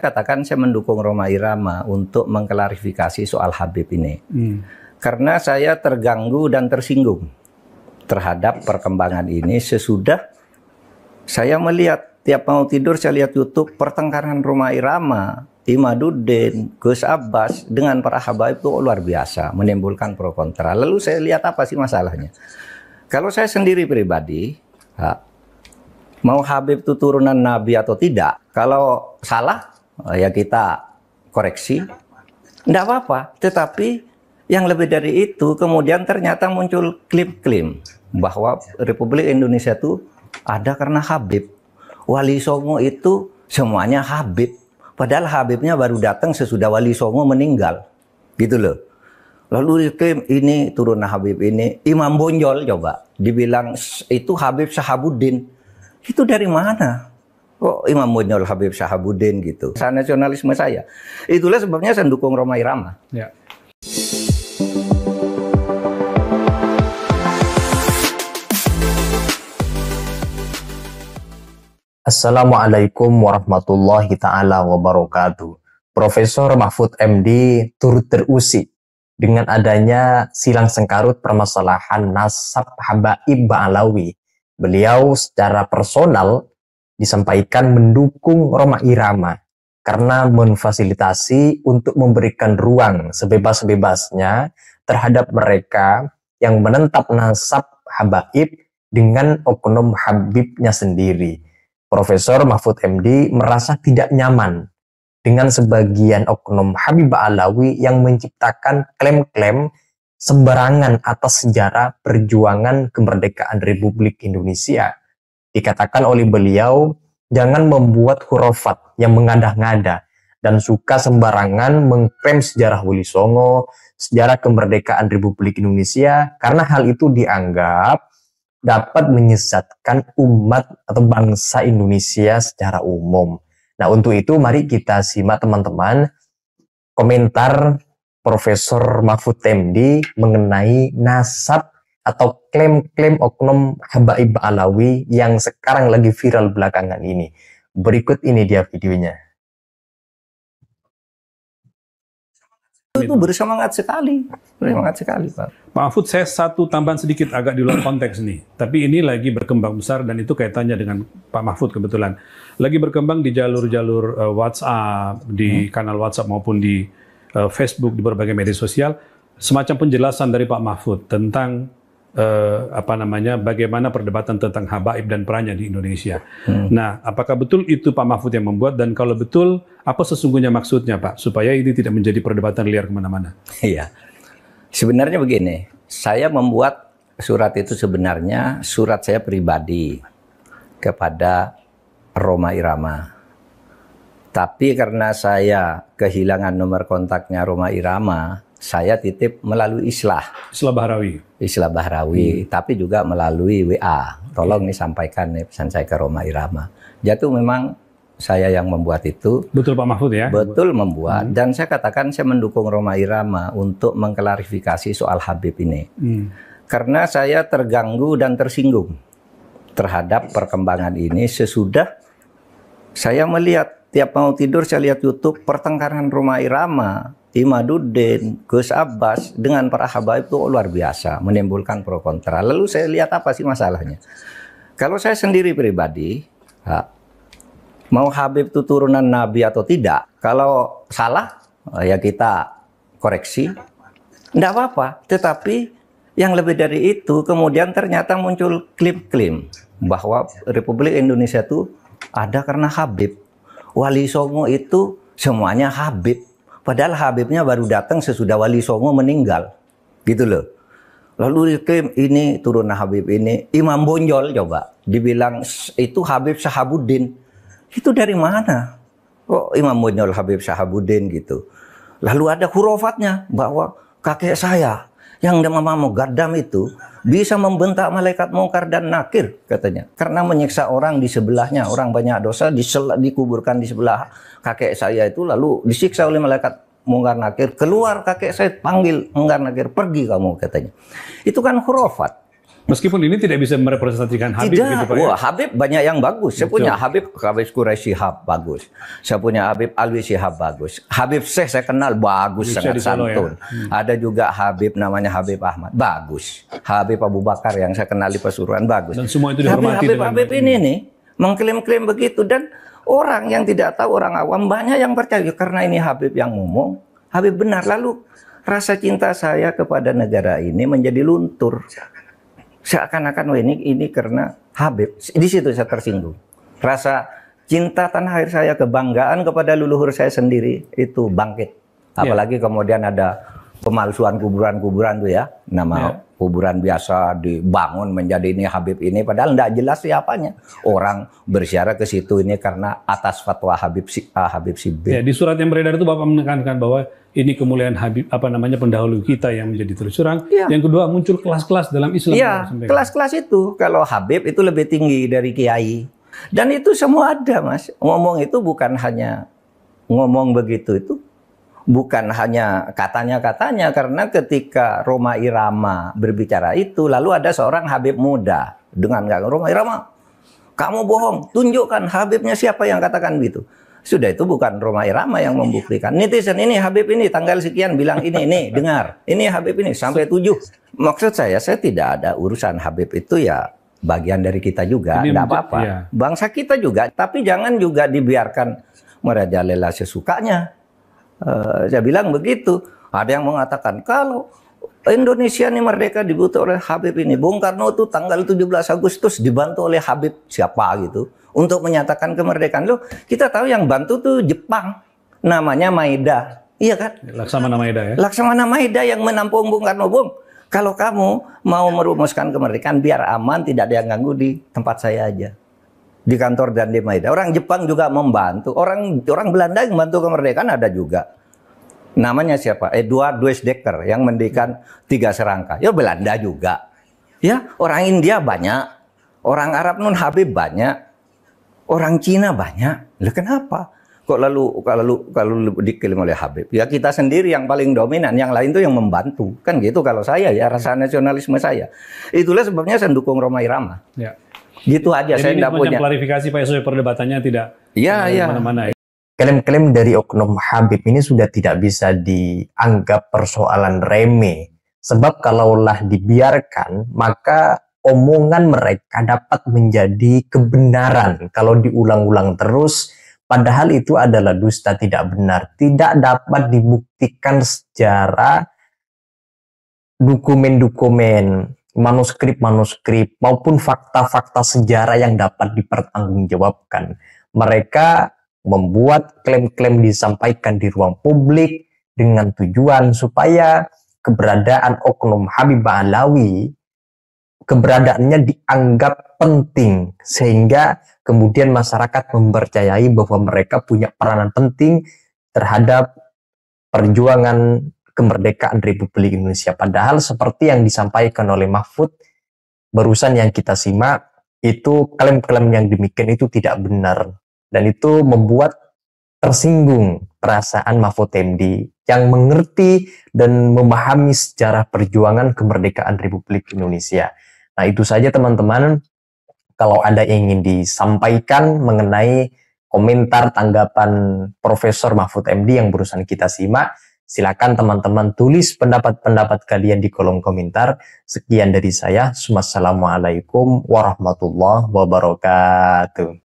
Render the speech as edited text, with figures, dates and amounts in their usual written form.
katakan saya mendukung Rhoma Irama untuk mengklarifikasi soal Habib ini. Karena saya terganggu dan tersinggung terhadap perkembangan ini sesudah saya melihat tiap mau tidur saya lihat YouTube pertengkaran Rhoma Irama, Imaduddin, Gus Abbas dengan para habaib itu luar biasa, menimbulkan pro kontra. Lalu saya lihat apa sih masalahnya? Kalau saya sendiri pribadi, mau Habib itu turunan Nabi atau tidak, kalau salah ya kita koreksi, tidak apa-apa. Tetapi yang lebih dari itu, kemudian ternyata muncul klaim-klaim bahwa Republik Indonesia itu ada karena Habib. Wali Songo itu semuanya Habib. Padahal Habibnya baru datang sesudah Wali Songo meninggal. Gitu loh. Lalu klaim ini turunan Habib ini. Imam Bonjol coba. Dibilang itu Habib Sahabuddin. Itu dari mana? Kok Imam Bonjol Habib Sahabuddin gitu. Nasionalisme saya. Itulah sebabnya saya dukung Rhoma Irama. Ya. Assalamualaikum warahmatullahi ta'ala wabarakatuh. Profesor Mahfud MD turut terusik dengan adanya silang sengkarut permasalahan nasab Habaib Ba'alawi. Beliau secara personal disampaikan mendukung Rhoma Irama karena memfasilitasi untuk memberikan ruang sebebas-bebasnya terhadap mereka yang menentap nasab Habaib dengan oknum Habibnya sendiri. Profesor Mahfud MD merasa tidak nyaman dengan sebagian oknum Habib Ba'alawi yang menciptakan klaim-klaim sembarangan atas sejarah perjuangan kemerdekaan Republik Indonesia. Dikatakan oleh beliau, jangan membuat khurafat yang mengada-ngada dan suka sembarangan mengklaim sejarah Wali Songo, sejarah kemerdekaan Republik Indonesia, karena hal itu dianggap dapat menyesatkan umat atau bangsa Indonesia secara umum. Nah, untuk itu mari kita simak teman-teman komentar Profesor Mahfud MD mengenai nasab atau klaim-klaim oknum Habaib Ba'alawi yang sekarang lagi viral belakangan ini. Berikut ini dia videonya. Itu bersemangat sekali Pak. Pak Mahfud, saya satu tambahan sedikit agak di luar konteks nih. Tapi ini lagi berkembang besar dan itu kaitannya dengan Pak Mahfud kebetulan. Lagi berkembang di jalur-jalur WhatsApp, di kanal WhatsApp maupun di Facebook, di berbagai media sosial, semacam penjelasan dari Pak Mahfud tentang bagaimana perdebatan tentang habaib dan perannya di Indonesia. Nah, apakah betul itu Pak Mahfud yang membuat, dan kalau betul, apa sesungguhnya maksudnya Pak, supaya ini tidak menjadi perdebatan liar kemana-mana? Iya, sebenarnya begini, saya membuat surat itu sebenarnya surat saya pribadi kepada Rhoma Irama. Tapi karena saya kehilangan nomor kontaknya Rhoma Irama, saya titip melalui Islah Bahrawi, tapi juga melalui WA. Tolong nih sampaikan nih pesan saya ke Rhoma Irama. Jatuh memang saya yang membuat itu. Betul Pak Mahfud ya? Betul membuat. Dan saya katakan saya mendukung Rhoma Irama untuk mengklarifikasi soal Habib ini. Karena saya terganggu dan tersinggung terhadap perkembangan ini sesudah saya melihat tiap mau tidur saya lihat YouTube pertengkaran Rhoma Irama, Imaduddin, Gus Abbas dengan para habaib itu luar biasa, menimbulkan pro kontra. Lalu saya lihat apa sih masalahnya? Kalau saya sendiri pribadi, mau Habib itu turunan Nabi atau tidak, kalau salah ya kita koreksi, tidak apa-apa. Tetapi yang lebih dari itu, kemudian ternyata muncul klaim-klaim bahwa Republik Indonesia itu ada karena Habib. Wali Songo itu semuanya Habib. Padahal Habibnya baru datang sesudah Wali Songo meninggal. Gitu loh. Lalu klaim ini turunan Habib ini. Imam Bonjol coba. Dibilang itu Habib Sahabuddin. Itu dari mana? Kok Imam Bonjol Habib Sahabuddin gitu. Lalu ada hurufatnya bahwa kakek saya yang nama Mugaddam itu bisa membentak malaikat mungkar dan nakir katanya. Karena menyiksa orang di sebelahnya. Orang banyak dosa dikuburkan di sebelah kakek saya itu, lalu disiksa oleh malaikat mungkar nakir. Keluar kakek saya, panggil mungkar nakir, pergi kamu katanya. Itu kan khurafat. Meskipun ini tidak bisa merepresentasikan Habib Tidak, gitu Pak. wah Habib banyak yang bagus. Saya punya Habib Quraisy Shihab bagus. Saya punya Habib Alwi Shihab bagus. Habib Syekh saya kenal bagus, sangat santun. Ada juga Habib namanya Habib Ahmad, bagus. Habib Abu Bakar yang saya kenal di Pasuruan, bagus. Dan semua itu dihormati. Habib ini nih mengklaim-klaim begitu, dan orang yang tidak tahu, orang awam banyak yang percaya karena ini Habib yang ngomong, Habib benar. Lalu rasa cinta saya kepada negara ini menjadi luntur. Seakan-akan ini karena Habib. Di situ saya tersinggung. Rasa cinta tanah air saya, kebanggaan kepada leluhur saya sendiri itu bangkit. Apalagi kemudian ada pemalsuan kuburan-kuburan tuh ya. Nama kuburan biasa dibangun menjadi ini Habib ini, padahal tidak jelas siapanya. Orang bersiara ke situ ini karena atas fatwa Habib si B. Ya, di surat yang beredar itu Bapak menekankan bahwa ini kemuliaan Habib, pendahulu kita yang menjadi terus terang. Yang kedua, muncul kelas-kelas dalam Islam. Iya, kelas-kelas itu. Kalau Habib itu lebih tinggi dari kiai. Dan itu semua ada, Mas. Ngomong itu bukan hanya ngomong begitu, itu bukan hanya katanya-katanya. Karena ketika Rhoma Irama berbicara itu, lalu ada seorang Habib muda dengan Rhoma Irama, kamu bohong, tunjukkan Habibnya siapa yang katakan begitu. Sudah, itu bukan Rhoma Irama yang membuktikan. Netizen ini Habib ini tanggal sekian bilang ini dengar. Ini Habib ini sampai 7. Maksud saya tidak ada urusan. Habib itu ya bagian dari kita juga, tidak apa-apa. Ya. Bangsa kita juga, tapi jangan juga dibiarkan merajalela sesukanya. Saya bilang begitu. Ada yang mengatakan kalau Indonesia ini merdeka dibutuh oleh Habib ini. Bung Karno itu tanggal 17 Agustus dibantu oleh Habib siapa gitu untuk menyatakan kemerdekaan. Loh, kita tahu yang bantu tuh Jepang, namanya Maeda, iya kan? Laksamana Maeda ya. Laksamana Maeda yang menampung Bung Karno. Bung, kalau kamu mau merumuskan kemerdekaan biar aman, tidak ada yang ganggu, di tempat saya aja, di kantor dan di Maeda. Orang Jepang juga membantu, orang Belanda yang membantu kemerdekaan ada juga. Namanya siapa? Eduard Weizsäcker yang mendirikan 3 serangka. Ya Belanda juga. Ya, orang India banyak, orang Arab non Habib banyak. Orang Cina banyak. Lah kenapa? Kok kalau diklaim oleh Habib? Ya kita sendiri yang paling dominan, yang lain tuh yang membantu. Kan gitu kalau saya ya, rasa nasionalisme saya. Itulah sebabnya saya dukung Rhoma Irama. Ya. Gitu aja. Jadi saya tidak punya klarifikasi Pak Yusuf, perdebatannya tidak mana-mana. Klaim-klaim dari oknum Habib ini sudah tidak bisa dianggap persoalan remeh. Sebab kalaulah dibiarkan, maka omongan mereka dapat menjadi kebenaran kalau diulang-ulang terus, padahal itu adalah dusta, tidak benar, tidak dapat dibuktikan secara dokumen-dokumen, manuskrip-manuskrip maupun fakta-fakta sejarah yang dapat dipertanggungjawabkan. Mereka membuat klaim-klaim disampaikan di ruang publik dengan tujuan supaya keberadaan oknum Habib Ba'alawi, keberadaannya dianggap penting, sehingga kemudian masyarakat mempercayai bahwa mereka punya peranan penting terhadap perjuangan kemerdekaan Republik Indonesia. Padahal seperti yang disampaikan oleh Mahfud barusan yang kita simak, itu klaim-klaim yang demikian itu tidak benar, dan itu membuat tersinggung perasaan Mahfud MD yang mengerti dan memahami sejarah perjuangan kemerdekaan Republik Indonesia. Nah, itu saja teman-teman. Kalau ada yang ingin disampaikan mengenai komentar tanggapan Profesor Mahfud MD yang barusan kita simak, silakan teman-teman tulis pendapat-pendapat kalian di kolom komentar. Sekian dari saya. Wassalamualaikum warahmatullahi wabarakatuh.